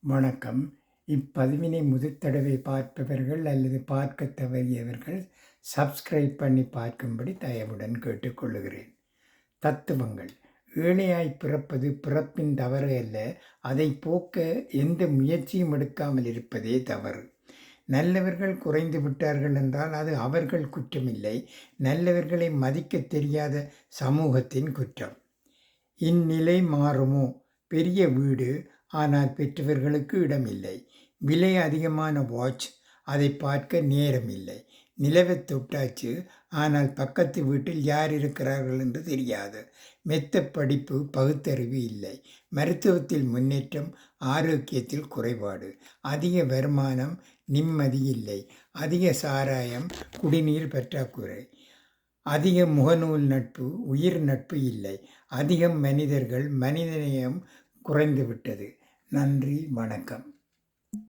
வணக்கம். இப்பதிவினை முதற்தடவை பார்ப்பவர்கள் அல்லது பார்க்கத் தவறியவர்கள் சப்ஸ்கிரைப் பண்ணி பார்க்கும்படி தயவுடன் கேட்டுக்கொள்கிறேன். தத்துவங்கள். ஏழையாய் பிறப்பது பிறப்பின் தவறு அல்ல, அதை போக்க எந்த முயற்சியும் எடுக்காமல் இருப்பதே தவறு. நல்லவர்கள் குறைந்து விட்டார்கள் என்றால் அது அவர்கள் குற்றமில்லை, நல்லவர்களை மதிக்கத் தெரியாத சமூகத்தின் குற்றம். இந்நிலை மாறுமோ? பெரிய வீடு, ஆனால் பெற்றவர்களுக்கு இடமில்லை. விலை அதிகமான வாட்ச், அதை பார்க்க நேரமில்லை. நிலவைத் தொட்டாச்சு, ஆனால் பக்கத்து வீட்டில் யார் இருக்கிறார்கள் என்று தெரியாது. மெத்த படிப்பு, பகுத்தறிவு இல்லை. மருத்துவத்தில் முன்னேற்றம், ஆரோக்கியத்தில் குறைபாடு. அதிக வருமானம், நிம்மதி இல்லை. அதிக சாராயம், குடிநீர் பற்றாக்குறை. அதிக முகநூல் நட்பு, உயிர் நட்பு இல்லை. அதிகம் மனிதர்கள், மனிதநேயம் குறைந்துவிட்டது. நன்றி, வணக்கம்.